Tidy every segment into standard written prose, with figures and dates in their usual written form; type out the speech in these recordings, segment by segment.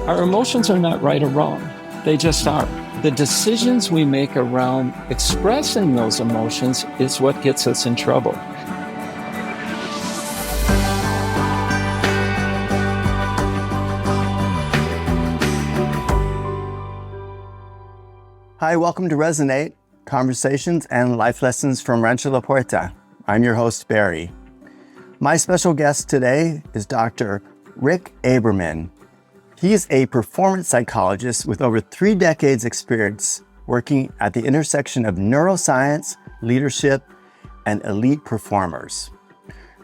Our emotions are not right or wrong. They just are. The decisions we make around expressing those emotions is what gets us in trouble. Hi, welcome to Resonate, Conversations and Life Lessons from Rancho La Puerta. I'm your host, Barry. My special guest today is Dr. Rick Aberman. He is a performance psychologist with over 3 decades experience working at the intersection of neuroscience, leadership, and elite performers.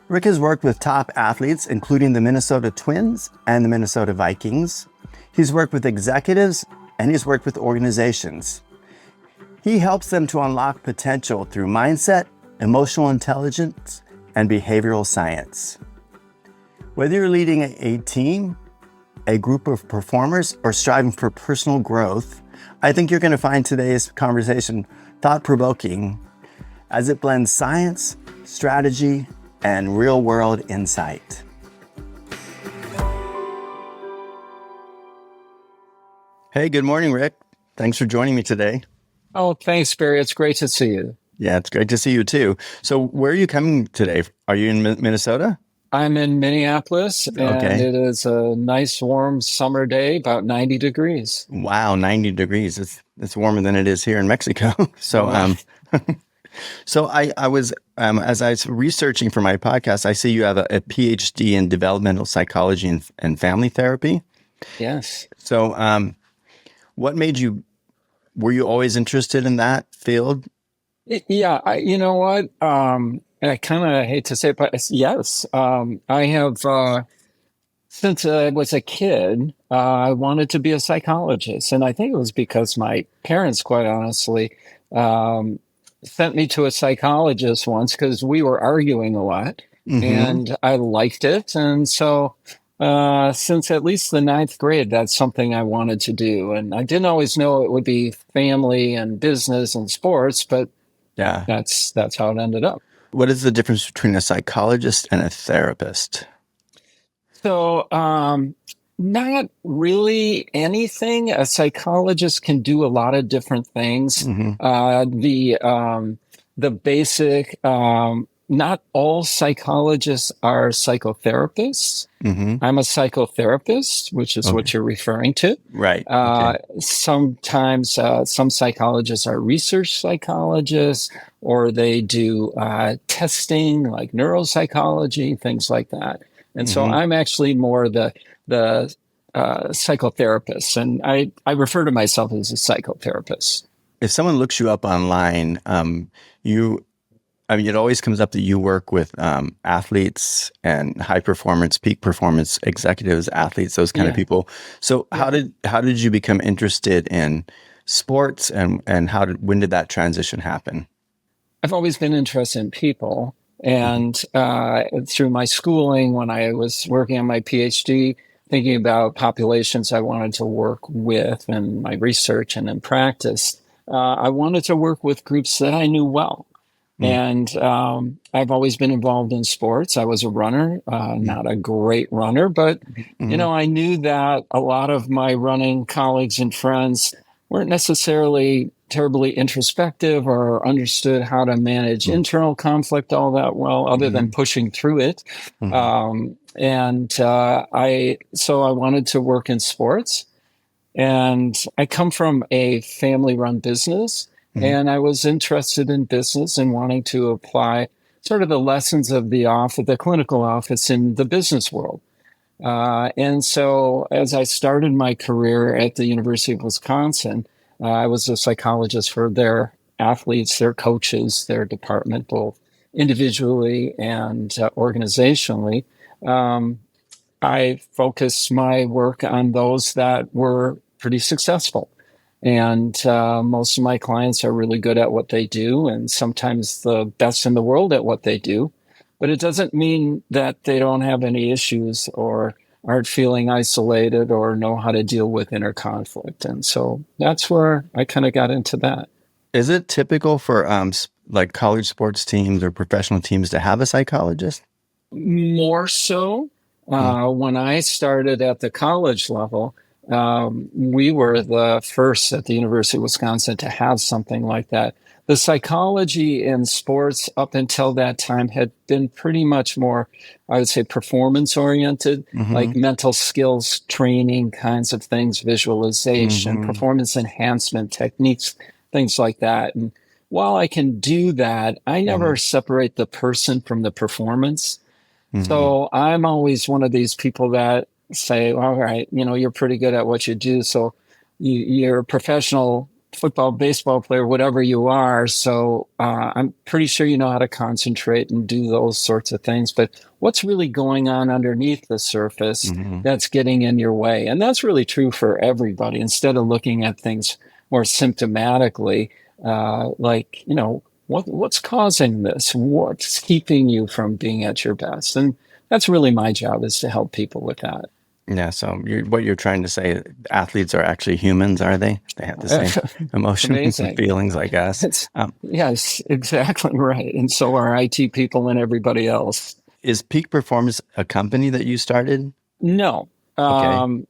Rick has worked with top athletes, including the Minnesota Twins and the Minnesota Vikings. He's worked with executives and he's worked with organizations. He helps them to unlock potential through mindset, emotional intelligence, and behavioral science. Whether you're leading a team, a group of performers, or striving for personal growth, I think you're going to find today's conversation thought-provoking as it blends science, strategy, and real-world insight. Hey, good morning, Rick. Thanks for joining me today. Oh, thanks, Barry. It's great to see you. Yeah, it's great to see you too. So where are you coming today? Are you in Minnesota? I'm in Minneapolis, and It is a nice, warm summer day, about 90 degrees. Wow, 90 degrees. It's warmer than it is here in Mexico. So, so I was, as I was researching for my podcast, I see you have a PhD in developmental psychology and family therapy. Yes. So, what made you, were you always interested in that field? Yeah, you know what? I kind of hate to say it, but yes, I have, since I was a kid, I wanted to be a psychologist. And I think it was because my parents, quite honestly, sent me to a psychologist once because we were arguing a lot and I liked it. And so since at least the 9th grade, that's something I wanted to do. And I didn't always know it would be family and business and sports, but yeah, that's how it ended up. What is the difference between a psychologist and a therapist? So, not really anything. A psychologist can do a lot of different things. The basic, not all psychologists are psychotherapists. I'm a psychotherapist, which is what you're referring to. Right. Sometimes some psychologists are research psychologists, or they do testing like neuropsychology, things like that. And so I'm actually more the psychotherapist, and I refer to myself as a psychotherapist. If someone looks you up online, it always comes up that you work with athletes and high performance, peak performance executives, athletes, those kind of people. So how did you become interested in sports, and when did that transition happen? I've always been interested in people, and through my schooling, when I was working on my PhD, thinking about populations I wanted to work with in my research and in practice, I wanted to work with groups that I knew well. And I've always been involved in sports. I was a runner, not a great runner, but, I knew that a lot of my running colleagues and friends weren't necessarily terribly introspective or understood how to manage internal conflict all that well, other than pushing through it. So I wanted to work in sports, and I come from a family-run business. And I was interested in business and wanting to apply sort of the lessons of the clinical office in the business world. And so as I started my career at the University of Wisconsin, I was a psychologist for their athletes, their coaches, their department, both individually and organizationally. I focused my work on those that were pretty successful. And most of my clients are really good at what they do, and sometimes the best in the world at what they do. But it doesn't mean that they don't have any issues or aren't feeling isolated or know how to deal with inner conflict. And so that's where I kind of got into that. Is it typical for like college sports teams or professional teams to have a psychologist? More so. When I started at the college level, We were the first at the University of Wisconsin to have something like that. The psychology in sports up until that time had been pretty much more, I would say, performance oriented, Mm-hmm. like mental skills training kinds of things, visualization, Mm-hmm. performance enhancement techniques, things like that. And while I can do that, I Mm-hmm. never separate the person from the performance. Mm-hmm. So I'm always one of these people that say, all right, you're pretty good at what you do. So you're a professional football, baseball player, whatever you are. So I'm pretty sure you know how to concentrate and do those sorts of things. But what's really going on underneath the surface Mm-hmm. that's getting in your way? And that's really true for everybody. Instead of looking at things more symptomatically, like, what's causing this? What's keeping you from being at your best? And that's really my job, is to help people with that. Yeah, so what you're trying to say, athletes are actually humans, are they? They have the same It's emotions and amazing. feelings like us. It's Yes, exactly right. And so are IT people and everybody else. Is Peak Performance a company that you started? No. Okay.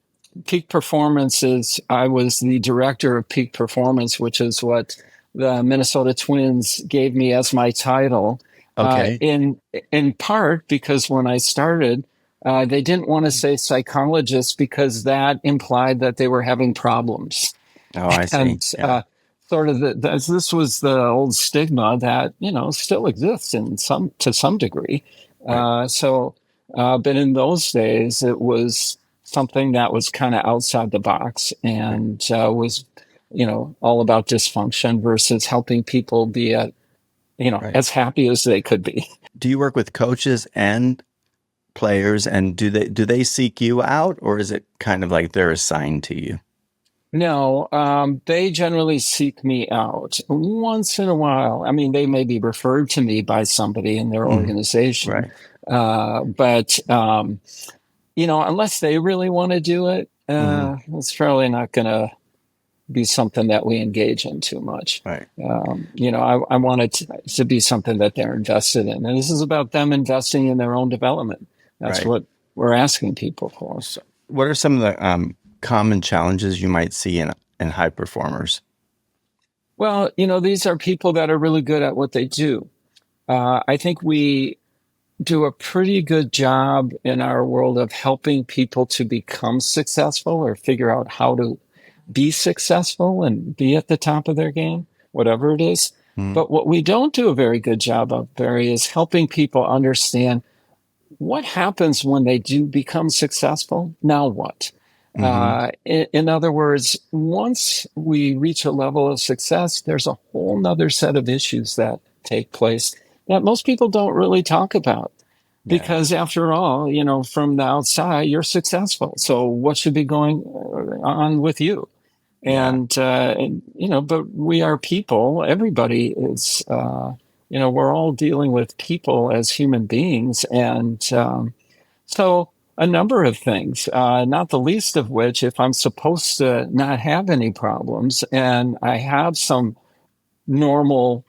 Peak Performance is, I was the director of Peak Performance, which is what the Minnesota Twins gave me as my title, Okay. in part because when I started, they didn't want to say psychologist because that implied that they were having problems. Oh, I see. And Yeah. sort of this was the old stigma that still exists in to some degree. Right. But in those days, it was something that was kind of outside the box Right. and was all about dysfunction versus helping people be Right. as happy as they could be. Do you work with coaches and players, and do they seek you out, or is it kind of like they're assigned to you? No, they generally seek me out once in a while. I mean, they may be referred to me by somebody in their Mm, organization, right. but unless they really want to do it, Hmm. it's probably not going to be something that we engage in too much. Right. I want it to be something that they're invested in, and this is about them investing in their own development. That's Right. what we're asking people for. So what are some of the common challenges you might see in high performers? Well, these are people that are really good at what they do. I think we do a pretty good job in our world of helping people to become successful or figure out how to be successful and be at the top of their game, whatever it is. Mm-hmm. But what we don't do a very good job of, Barry, is helping people understand what happens when they do become successful. Now what? Mm-hmm. In other words, once we reach a level of success, there's a whole nother set of issues that take place that most people don't really talk about. Yeah. Because after all, from the outside, you're successful. So what should be going on with you? Yeah. But we are people. Everybody is, we're all dealing with people as human beings. And so a number of things, not the least of which, if I'm supposed to not have any problems and I have some normal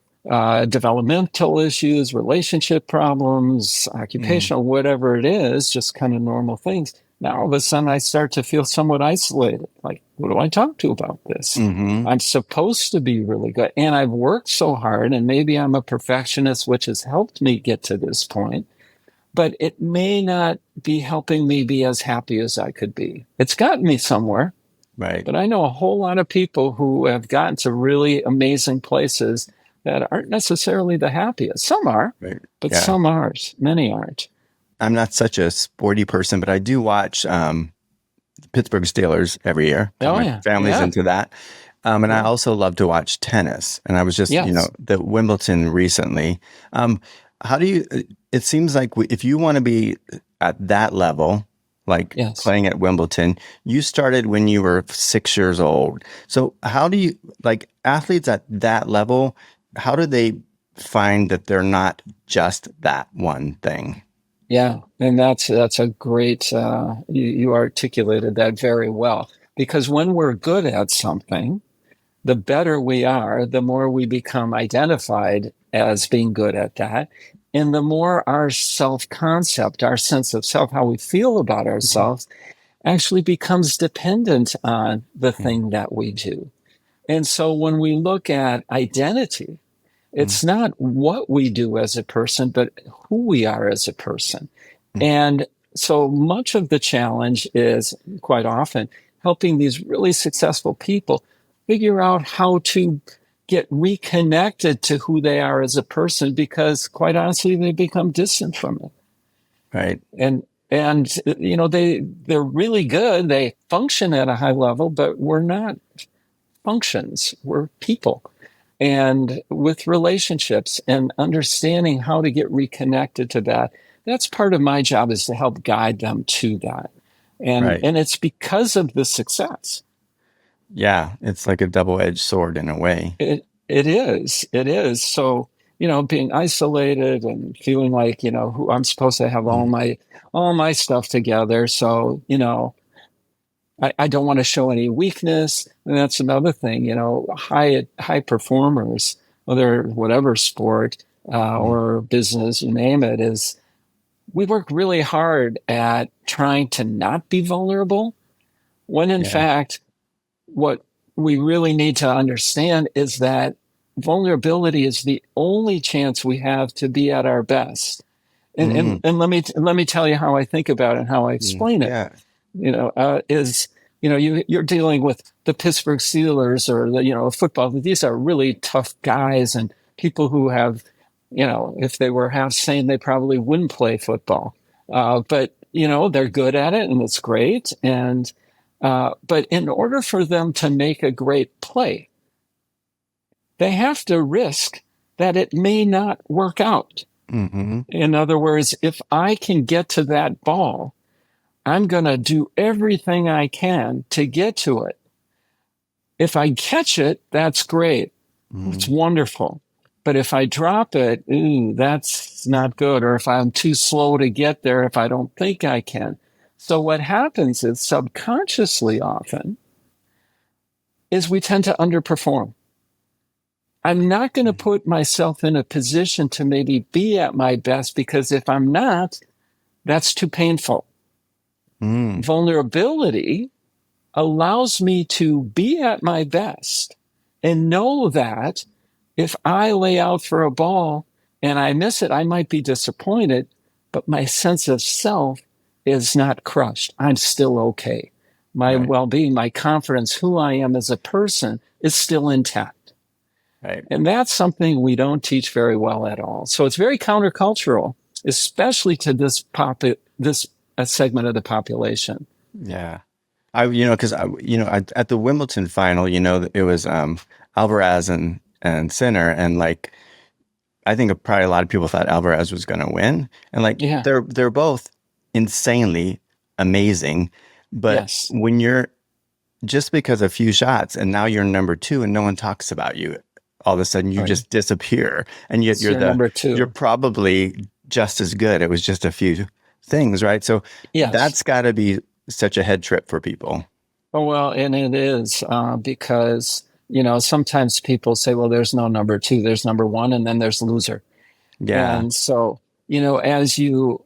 developmental issues, relationship problems, Mm-hmm. occupational, whatever it is, just kind of normal things. Now, all of a sudden, I start to feel somewhat isolated. Like, who do I talk to about this? Mm-hmm. I'm supposed to be really good. And I've worked so hard, and maybe I'm a perfectionist, which has helped me get to this point, but it may not be helping me be as happy as I could be. It's gotten me somewhere, Right. but I know a whole lot of people who have gotten to really amazing places that aren't necessarily the happiest. Some are, Right. but Yeah. some aren't. Many aren't. I'm not such a sporty person, but I do watch Pittsburgh Steelers every year because Oh my yeah, family's yeah, into that. And I yeah. also love to watch tennis. And I was just, Yes, the Wimbledon recently. Um, how do you, it seems like if you want to be at that level, like yes. playing at Wimbledon, you started when you were 6 years old. So how do you, like athletes at that level, how do they find that they're not just that one thing? Yeah, and that's a great. You articulated that very well, because when we're good at something, the better we are, the more we become identified as being good at that. And the more our self concept, our sense of self, how we feel about ourselves, actually becomes dependent on the thing that we do. And so when we look at identity, Mm, it's not what we do as a person, but who we are as a person. And so much of the challenge is quite often helping these really successful people figure out how to get reconnected to who they are as a person, because quite honestly, they become distant from it. right, And they're really good. They function at a high level, but we're not functions. We're people. And with relationships and understanding how to get reconnected to that, that's part of my job, is to help guide them to that. And right. and it's because of the success. Yeah, it's like a double-edged sword in a way. It is. So, being isolated and feeling like, who I'm supposed to have Mm, all my stuff together. So, I don't want to show any weakness. And that's another thing, high performers, whether whatever sport mm, or business, you name it, is we work really hard at trying to not be vulnerable, when in yeah. fact, what we really need to understand is that vulnerability is the only chance we have to be at our best. And, and, Mm, and let me tell you how I think about it and how I explain it. yeah. Is you're dealing with the Pittsburgh Steelers or the football. These are really tough guys and people who have, if they were half sane, they probably wouldn't play football. But they're good at it and it's great. And but in order for them to make a great play, they have to risk that it may not work out. Hmm. In other words, if I can get to that ball, I'm going to do everything I can to get to it. If I catch it, that's great. It's Hmm. wonderful. But if I drop it, that's not good. Or if I'm too slow to get there, if I don't think I can. So what happens is, subconsciously often, is we tend to underperform. I'm not going to put myself in a position to maybe be at my best, because if I'm not, that's too painful. Mm, Vulnerability allows me to be at my best and know that if I lay out for a ball and I miss it, I might be disappointed, but my sense of self is not crushed. I'm still okay. My right, well being, my confidence, who I am as a person, is still intact. right. And that's something we don't teach very well at all. So it's very countercultural, especially to this segment of the population. Yeah. Because at the Wimbledon final, it was Alvarez and Sinner, and like I think probably a lot of people thought Alvarez was going to win, and like Yeah. they're both insanely amazing, but Yes. when you're just because a few shots and now you're number two and no one talks about you, all of a sudden you Right. just disappear, and yet So you're number you're two. probably just as good. It was just a few things, right? So Yes. that's got to be such a head trip for people. Oh, well, and it is because, sometimes people say, well, there's no number two, there's number one, and then there's loser. Yeah. And so, as you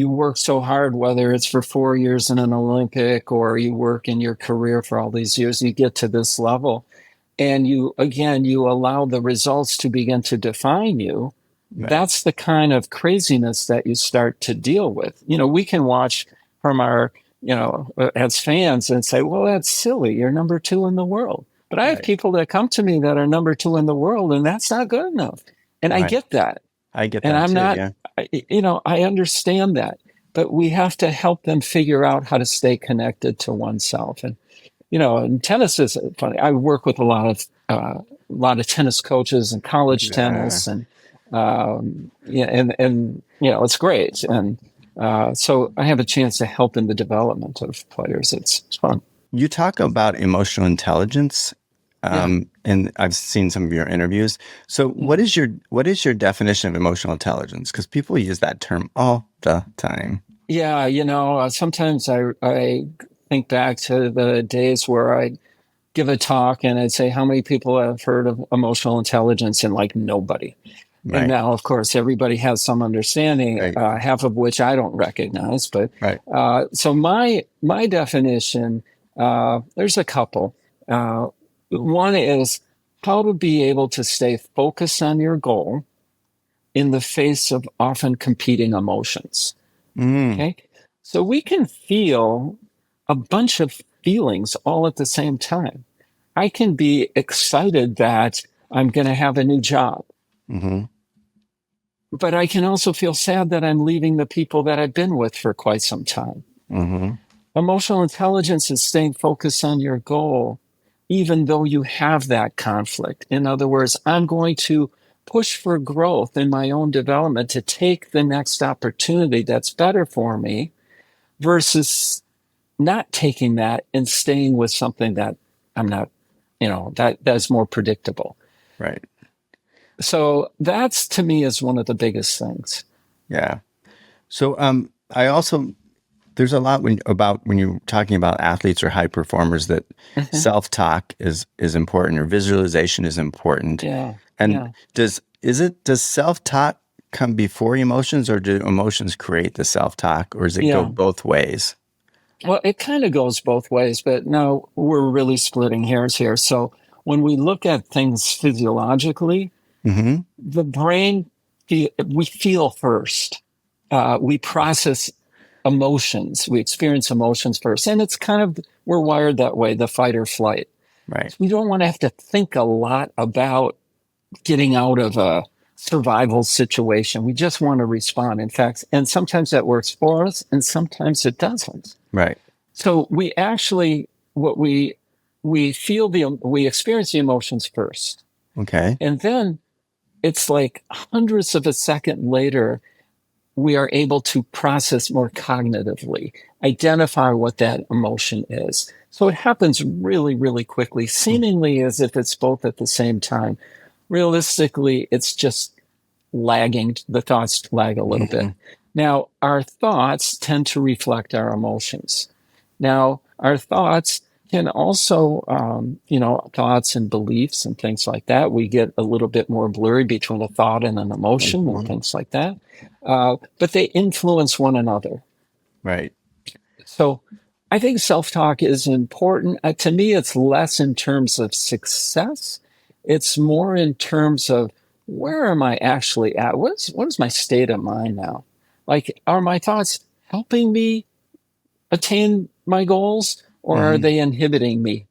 work so hard, whether it's for 4 years in an Olympic or you work in your career for all these years, you get to this level, and you allow the results to begin to define you. Right. That's the kind of craziness that you start to deal with. We can watch from our, as fans and say, well, that's silly. You're number two in the world. But I have Right. people that come to me that are number two in the world, and that's not good enough. And I Right. get that. I get And that I'm too. not, Yeah. I understand that. But we have to help them figure out how to stay connected to oneself. And tennis is funny. I work with a lot of tennis coaches and college Yeah. tennis, and yeah, and it's great. And so I have a chance to help in the development of players. It's fun. You talk about emotional intelligence, Yeah. and I've seen some of your interviews. So, Mm. what is your definition of emotional intelligence? Because people use that term all the time. Yeah, sometimes I think back to the days where I'd give a talk and I'd say, how many people have heard of emotional intelligence? And like nobody. And Right. now, of course, everybody has some understanding, Right. half of which I don't recognize. But Right. so my definition, there's a couple. One is how to be able to stay focused on your goal in the face of often competing emotions. Mm. Okay. So we can feel a bunch of feelings all at the same time. I can be excited that I'm going to have a new job, Mm-hmm. but I can also feel sad that I'm leaving the people that I've been with for quite some time. Mm-hmm. Emotional intelligence is staying focused on your goal, even though you have that conflict. In other words, I'm going to push for growth in my own development to take the next opportunity that's better for me versus not taking that and staying with something that I'm not, that's more predictable. Right. So that's to me is one of the biggest things. Yeah. So I also there's a lot when you're talking about athletes or high performers that Mhm. self-talk is important or visualization is important. Yeah. And Yeah. does self-talk come before emotions or do emotions create the self-talk or does it go Yeah. both ways? Well, it kind of goes both ways, but now we're really splitting hairs here. So when we look at things physiologically, Mm-hmm. the brain, we feel first. We process emotions. We experience emotions first. And it's kind of, we're wired that way, the fight or flight. Right. So we don't want to have to think a lot about getting out of a survival situation. We just want to respond. In fact, and sometimes that works for us and sometimes it doesn't. Right. So we actually, we experience the emotions first. Okay. And then it's like hundredths of a second later, we are able to process more cognitively, identify what that emotion is. So it happens really, really quickly, seemingly as if it's both at the same time. Realistically, it's just lagging. The thoughts lag a little Mm-hmm. bit. Now, our thoughts tend to reflect our emotions. Now, our thoughts can also, thoughts and beliefs and things like that. We get a little bit more blurry between a thought and an emotion and Mm-hmm. things like that. But they influence one another. Right. So I think self talk is important. To me, it's less in terms of success, it's more in terms of where am I actually at? What is my state of mind now? Like, are my thoughts helping me attain my goals or are Mm-hmm. they inhibiting me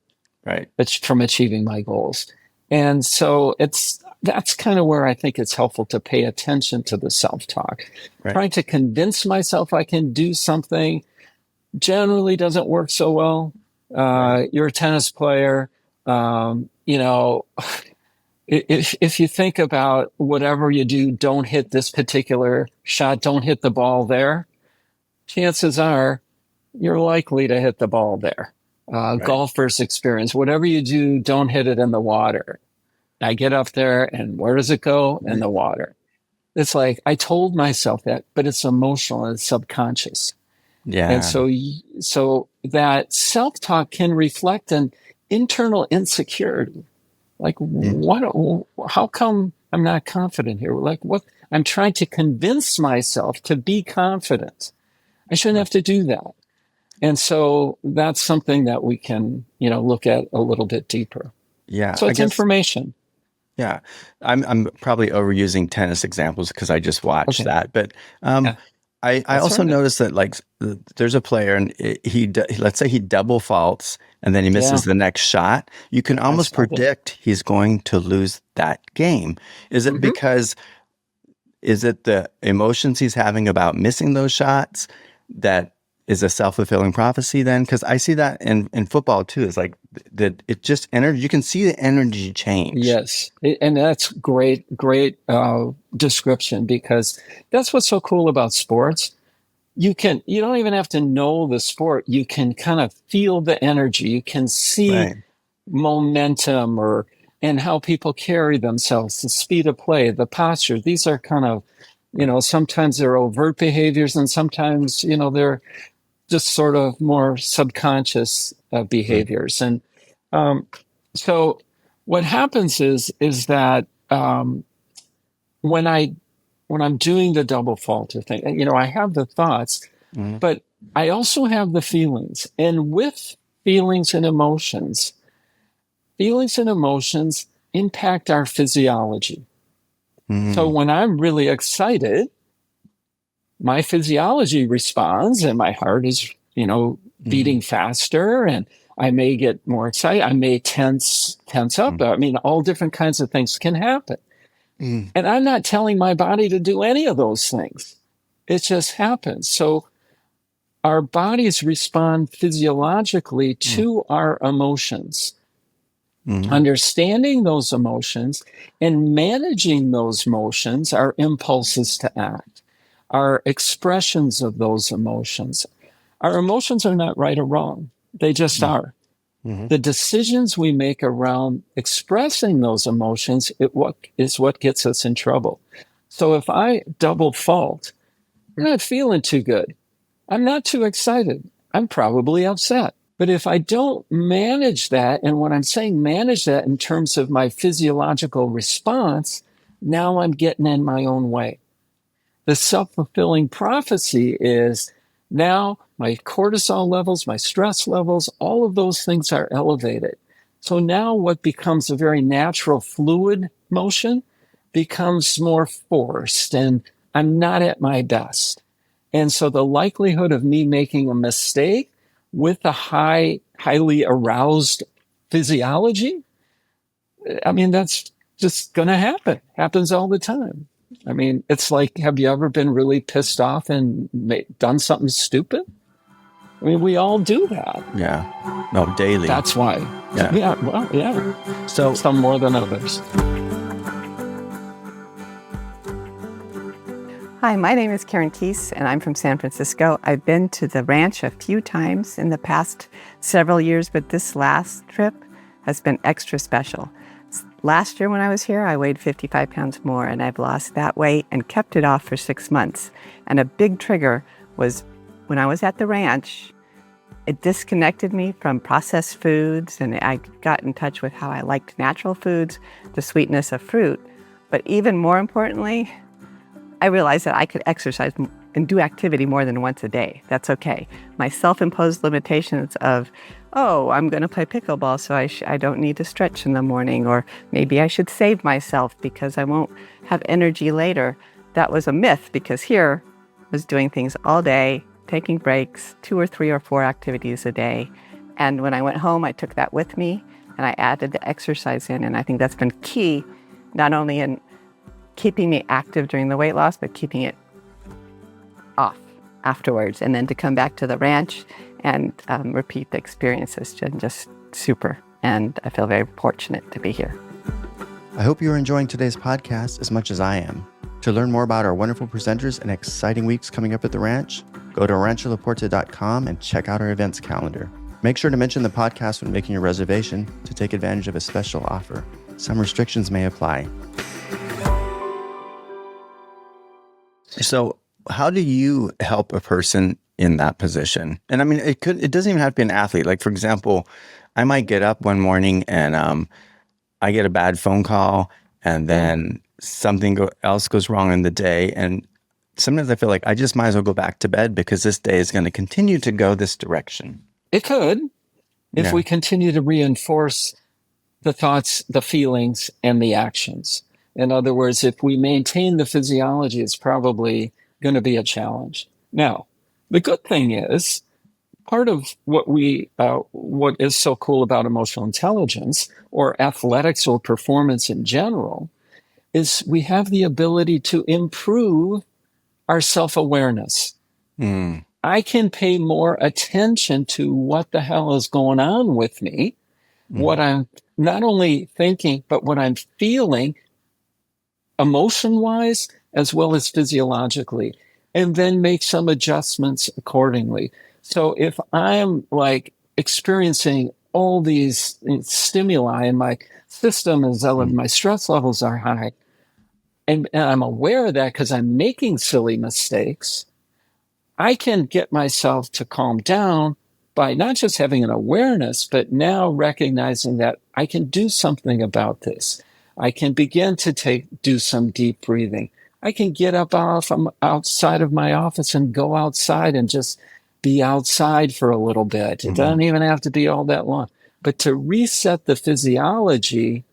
Right. from achieving my goals? And so that's kind of where I think it's helpful to pay attention to the self-talk. Right. Trying to convince myself I can do something generally doesn't work so well. Right. You're a tennis player. Um, you know, if you think about whatever you do, don't hit this particular shot, don't hit the ball there, chances are you're likely to hit the ball there. Right. Golfer's experience, whatever you do, don't hit it in the water. I get up there and where does it go? In the water. It's like I told myself that, but it's emotional and it's subconscious. And Yeah. so that self-talk can reflect an internal insecurity. Like, Mm. how come I'm not confident here? Like, what? I'm trying to convince myself to be confident. I shouldn't Right. have to do that. And so that's something that we can, look at a little bit deeper. Yeah. So I it's guess. information. Yeah, I'm probably overusing tennis examples because I just watched Okay. that, but um, Yeah, I that's all also right. noticed that like there's a player and let's say he double faults and then he Yeah, misses the next shot. You can I almost saw that. predict he's going to lose that game. Is it Hmm. because is it the emotions he's having about missing those shots that is a self-fulfilling prophecy then? Because I see that in football too. It's like that it just energy. You can see the energy change. Yes. And that's great description because that's what's so cool about sports. You don't even have to know the sport. You can kind of feel the energy. You can see Right. momentum and how people carry themselves, the speed of play, the posture. These are kind of, Right. sometimes they're overt behaviors and sometimes, they're just sort of more subconscious Mm. behaviors. And um, so what happens is that when I'm doing the double falter thing, I have the thoughts, but I also have the feelings. And with feelings and emotions impact our physiology. So when I'm really excited, my physiology responds and my heart is, beating faster, and I may get more excited. I may tense up. I mean, all different kinds of things can happen. And I'm not telling my body to do any of those things. It just happens. So our bodies respond physiologically to our emotions. Understanding those emotions and managing those emotions, our impulses to act, our expressions of those emotions. Our emotions are not right or wrong. They just are. The decisions we make around expressing those emotions is what gets us in trouble. So if I double fault, I'm not feeling too good. I'm not too excited. I'm probably upset. But if I don't manage that, and when I'm saying manage that in terms of my physiological response, now I'm getting in my own way. The self-fulfilling prophecy is now my cortisol levels, my stress levels, all of those things are elevated. So now what becomes a very natural fluid motion becomes more forced, and I'm not at my best. And so the likelihood of me making a mistake with a highly aroused physiology, I mean, that's just going to happen. Happens all the time. I mean, it's like, have you ever been really pissed off and done something stupid? I mean, we all do that. Yeah. No, daily. That's why. Yeah. Yeah. Well, yeah. So some more than others. Hi, my name is Karen Keese, and I'm from San Francisco. I've been to the ranch a few times in the past several years, but this last trip has been extra special. Last year when I was here, I weighed 55 pounds more, and I've lost that weight and kept it off for 6 months. And a big trigger was when I was at the ranch, it disconnected me from processed foods, and I got in touch with how I liked natural foods, the sweetness of fruit. But even more importantly, I realized that I could exercise and do activity more than once a day. That's okay. My self-imposed limitations of, I'm going to play pickleball, so I don't need to stretch in the morning, or maybe I should save myself because I won't have energy later. That was a myth, because here I was doing things all day, taking breaks, 2 or 3 or 4 activities a day. And when I went home, I took that with me and I added the exercise in. And I think that's been key, not only in keeping me active during the weight loss, but keeping it off afterwards. And then to come back to the ranch and repeat the experience has been just super. And I feel very fortunate to be here. I hope you're enjoying today's podcast as much as I am. To learn more about our wonderful presenters and exciting weeks coming up at the ranch, go to rancholaporta.com and check out our events calendar. Make sure to mention the podcast when making your reservation to take advantage of a special offer. Some restrictions may apply. So how do you help a person in that position? And I mean, it doesn't even have to be an athlete. Like, for example, I might get up one morning and I get a bad phone call, and then something else goes wrong in the day. And sometimes I feel like I just might as well go back to bed because this day is going to continue to go this direction. It could, if we continue to reinforce the thoughts, the feelings, and the actions. In other words, if we maintain the physiology, it's probably going to be a challenge. Now, the good thing is, part of what is so cool about emotional intelligence or athletics or performance in general is we have the ability to improve our self-awareness. I can pay more attention to what the hell is going on with me, what I'm not only thinking, but what I'm feeling emotion-wise as well as physiologically, and then make some adjustments accordingly. So if I'm like experiencing all these stimuli in my system as well as my stress levels are high, and I'm aware of that because I'm making silly mistakes, I can get myself to calm down by not just having an awareness, but now recognizing that I can do something about this. I can begin to do some deep breathing. I can get up off outside of my office and go outside and just be outside for a little bit. It doesn't even have to be all that long. But to reset the physiology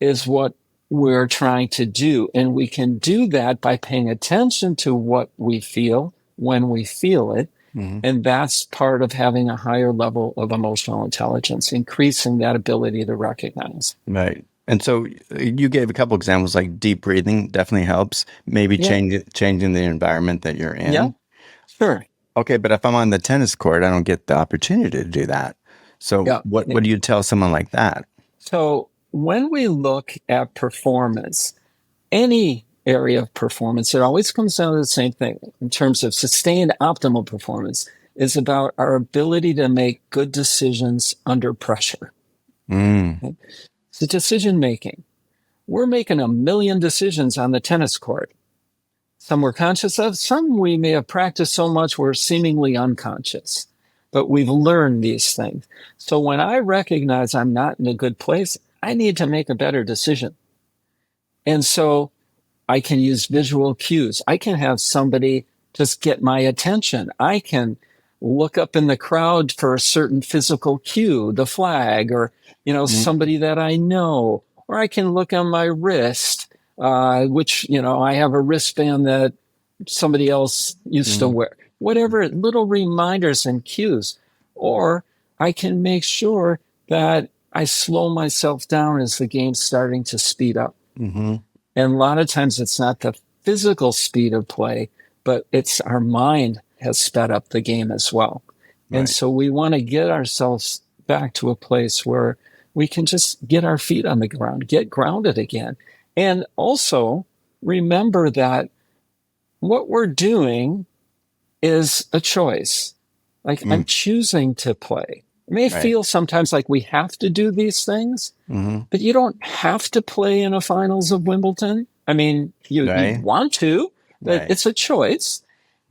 is what we're trying to do. And we can do that by paying attention to what we feel when we feel it. And that's part of having a higher level of emotional intelligence, increasing that ability to recognize. Right. And so you gave a couple examples, like deep breathing definitely helps, maybe changing the environment that you're in. Yeah, sure. Okay, but if I'm on the tennis court, I don't get the opportunity to do that. So what do you tell someone like that? So when we look at performance, any area of performance, it always comes down to the same thing in terms of sustained optimal performance is about our ability to make good decisions under pressure. Okay? So decision making. We're making a million decisions on the tennis court. Some we're conscious of, some we may have practiced so much we're seemingly unconscious. But we've learned these things. So when I recognize I'm not in a good place, I need to make a better decision. And so I can use visual cues. I can have somebody just get my attention. I can look up in the crowd for a certain physical cue, the flag, or, somebody that I know. Or I can look on my wrist, which, I have a wristband that somebody else used to wear. Whatever, little reminders and cues. Or I can make sure that I slow myself down as the game's starting to speed up. And a lot of times it's not the physical speed of play, but it's our mind has sped up the game as well. Right. And so we want to get ourselves back to a place where we can just get our feet on the ground, get grounded again. And also remember that what we're doing is a choice. Like I'm choosing to play. It may feel sometimes like we have to do these things, but you don't have to play in a finals of Wimbledon. I mean, you want to, but it's a choice.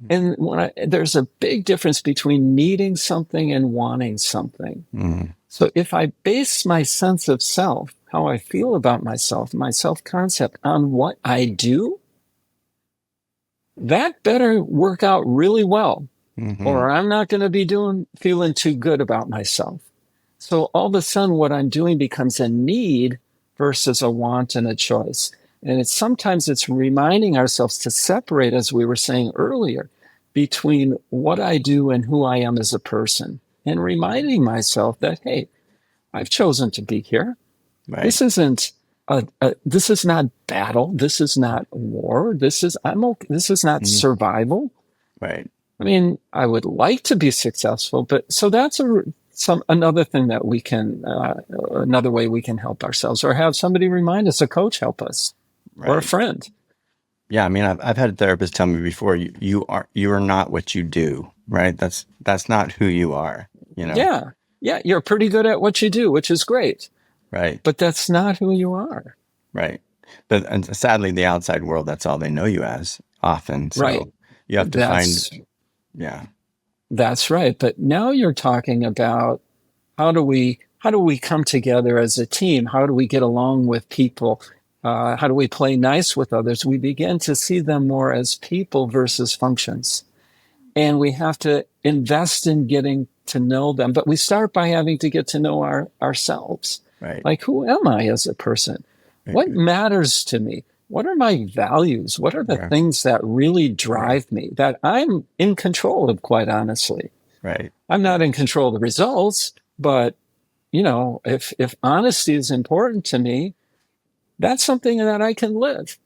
And there's a big difference between needing something and wanting something. So if I base my sense of self, how I feel about myself, my self-concept on what I do, that better work out really well. Or I'm not going to be feeling too good about myself. So all of a sudden what I'm doing becomes a need versus a want and a choice. And sometimes it's reminding ourselves to separate, as we were saying earlier, between what I do and who I am as a person. And reminding myself that, hey, I've chosen to be here. Right. This isn't this is not battle. This is not war. This is not survival. Right. I mean, I would like to be successful, but so that's another thing that we can, another way we can help ourselves, or have somebody remind us, a coach help us, or a friend. Yeah, I mean, I've had a therapist tell me before, you are not what you do, right? That's not who you are, Yeah, you're pretty good at what you do, which is great, right? But that's not who you are, right? And sadly, the outside world, that's all they know you as often. So right. You have to find. Yeah, that's right. But now you're talking about how do we come together as a team? How do we get along with people? How do we play nice with others? We begin to see them more as people versus functions. And we have to invest in getting to know them. But we start by having to get to know ourselves. Right. Like, who am I as a person? Right. What matters to me? What are my values? What are the things that really drive me, that I'm in control of, quite honestly? Right. I'm not in control of the results, but, if honesty is important to me, that's something that I can live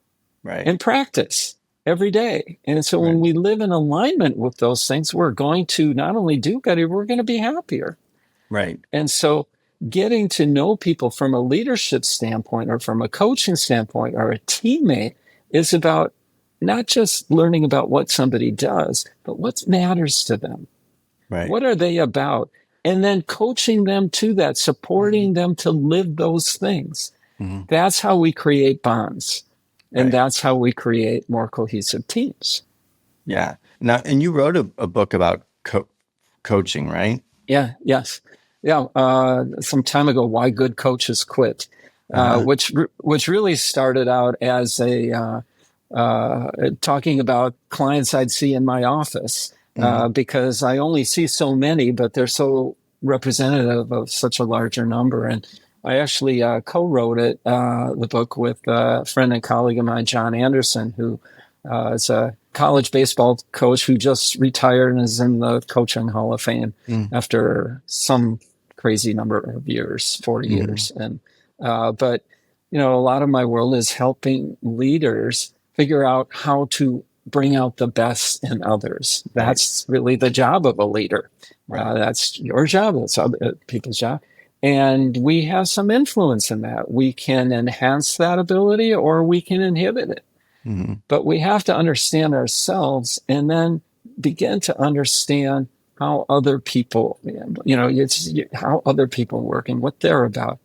and practice every day. And so when we live in alignment with those things, we're going to not only do better, we're going to be happier. Right. And so getting to know people from a leadership standpoint, or from a coaching standpoint, or a teammate, is about not just learning about what somebody does, but what matters to them. Right. What are they about? And then coaching them to that, supporting them to live those things. That's how we create bonds. And that's how we create more cohesive teams. Yeah. Now, and you wrote a book about coaching, right? Yeah. Yes. Yeah. Some time ago, Why Good Coaches Quit. which really started out as a talking about clients I'd see in my office, because I only see so many, but they're so representative of such a larger number. And I actually co-wrote the book with a friend and colleague of mine, John Anderson, who is a college baseball coach who just retired and is in the Coaching Hall of Fame after some crazy number of years, 40 years. And but a lot of my world is helping leaders figure out how to bring out the best in others. That's really the job of a leader. That's your job. That's other people's job. And we have some influence in that. We can enhance that ability or we can inhibit it. But we have to understand ourselves and then begin to understand how other people, how other people work and what they're about.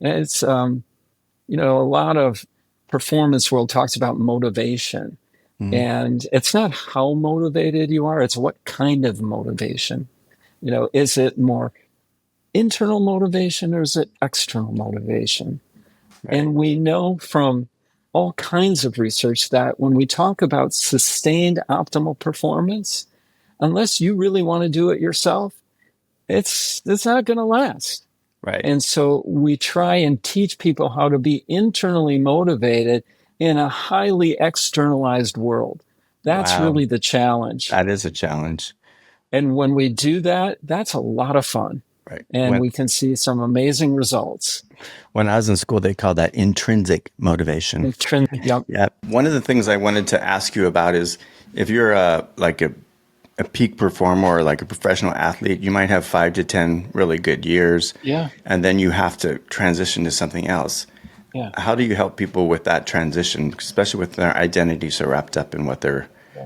And it's, a lot of performance world talks about motivation. And it's not how motivated you are, it's what kind of motivation. Is it more internal motivation or is it external motivation? And we know from all kinds of research that when we talk about sustained optimal performance, unless you really want to do it yourself, it's not going to last. And so we try and teach people how to be internally motivated in a highly externalized world. That's really the challenge. That is a challenge. And when we do that, that's a lot of fun. And we can see some amazing results. When I was in school, they called that intrinsic motivation. Yep. One of the things I wanted to ask you about is if you're a peak performer or like a professional athlete, you might have 5 to 10 really good years. And then you have to transition to something else. How do you help people with that transition, especially with their identity so wrapped up in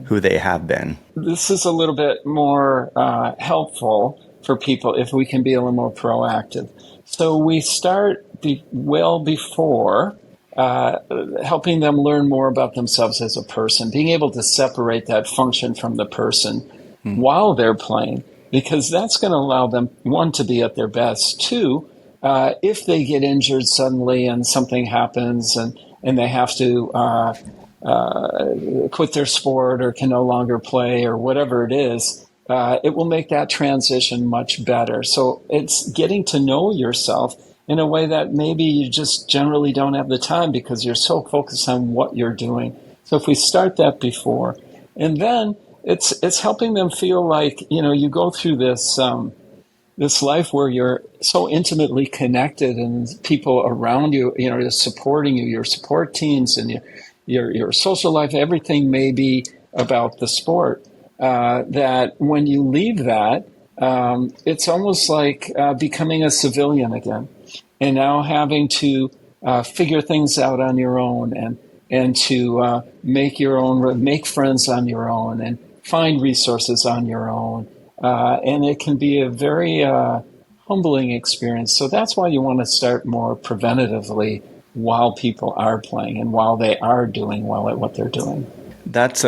who they have been? This is a little bit more helpful for people if we can be a little more proactive. So we start well before helping them learn more about themselves as a person, being able to separate that function from the person while they're playing, because that's going to allow them, one, to be at their best, two, if they get injured suddenly and something happens and they have to quit their sport or can no longer play or whatever it is, it will make that transition much better. So it's getting to know yourself in a way that maybe you just generally don't have the time because you're so focused on what you're doing. So if we start that before, and then it's helping them feel like, you go through this this life where you're so intimately connected and people around you, are supporting you, your support teams and your social life, everything may be about the sport. That when you leave that, it's almost like becoming a civilian again, and now having to figure things out on your own and to make friends on your own and find resources on your own. And it can be a very humbling experience. So that's why you want to start more preventatively while people are playing and while they are doing well at what they're doing. That's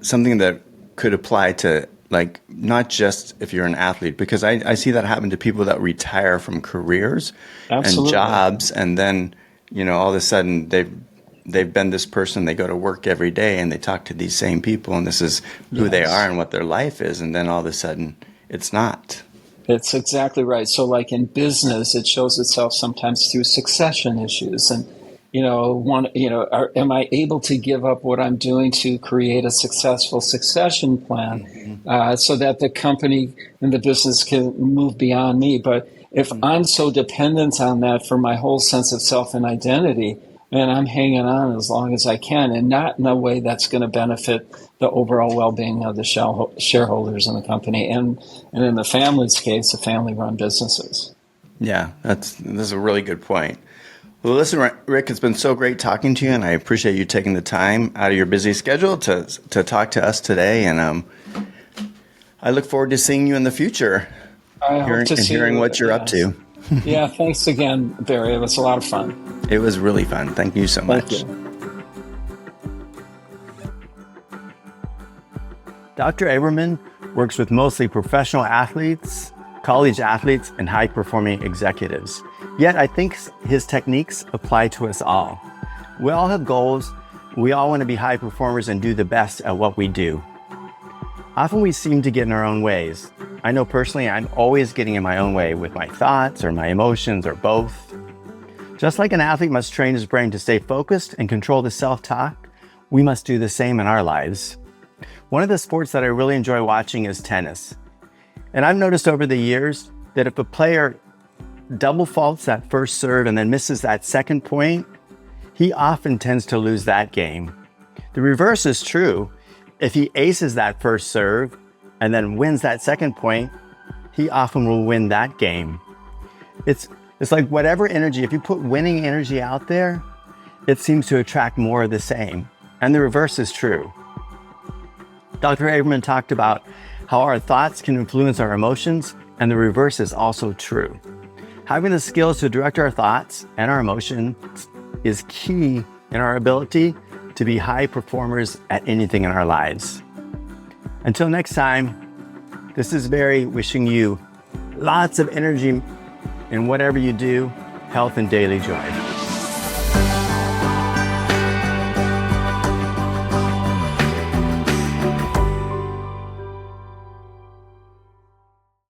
something that could apply to not just if you're an athlete, because I see that happen to people that retire from careers and jobs, and then all of a sudden they've been this person, they go to work every day and they talk to these same people and this is who they are and what their life is, and then all of a sudden it's not. It's exactly right. So like in business, it shows itself sometimes through succession issues and am I able to give up what I'm doing to create a successful succession plan so that the company and the business can move beyond me? But if I'm so dependent on that for my whole sense of self and identity, then I'm hanging on as long as I can and not in a way that's going to benefit the overall well-being of the shareholders in the company and in the family's case, the family-run businesses. Yeah, that's a really good point. Well, listen, Rick, it's been so great talking to you, and I appreciate you taking the time out of your busy schedule to talk to us today. And I look forward to seeing you in the future hearing what you're up to. Yeah, thanks again, Barry. It was a lot of fun. It was really fun. Thank you so much. Thank you. Dr. Aberman works with mostly professional athletes, college athletes, and high-performing executives. Yet I think his techniques apply to us all. We all have goals. We all want to be high performers and do the best at what we do. Often we seem to get in our own ways. I know personally I'm always getting in my own way with my thoughts or my emotions or both. Just like an athlete must train his brain to stay focused and control the self-talk, we must do the same in our lives. One of the sports that I really enjoy watching is tennis. And I've noticed over the years that if a player double faults that first serve and then misses that second point, he often tends to lose that game. The reverse is true. If he aces that first serve and then wins that second point, he often will win that game. It's like whatever energy, if you put winning energy out there, it seems to attract more of the same. And the reverse is true. Dr. Aberman talked about how our thoughts can influence our emotions, and the reverse is also true. Having the skills to direct our thoughts and our emotions is key in our ability to be high performers at anything in our lives. Until next time, this is Barry wishing you lots of energy in whatever you do, health and daily joy.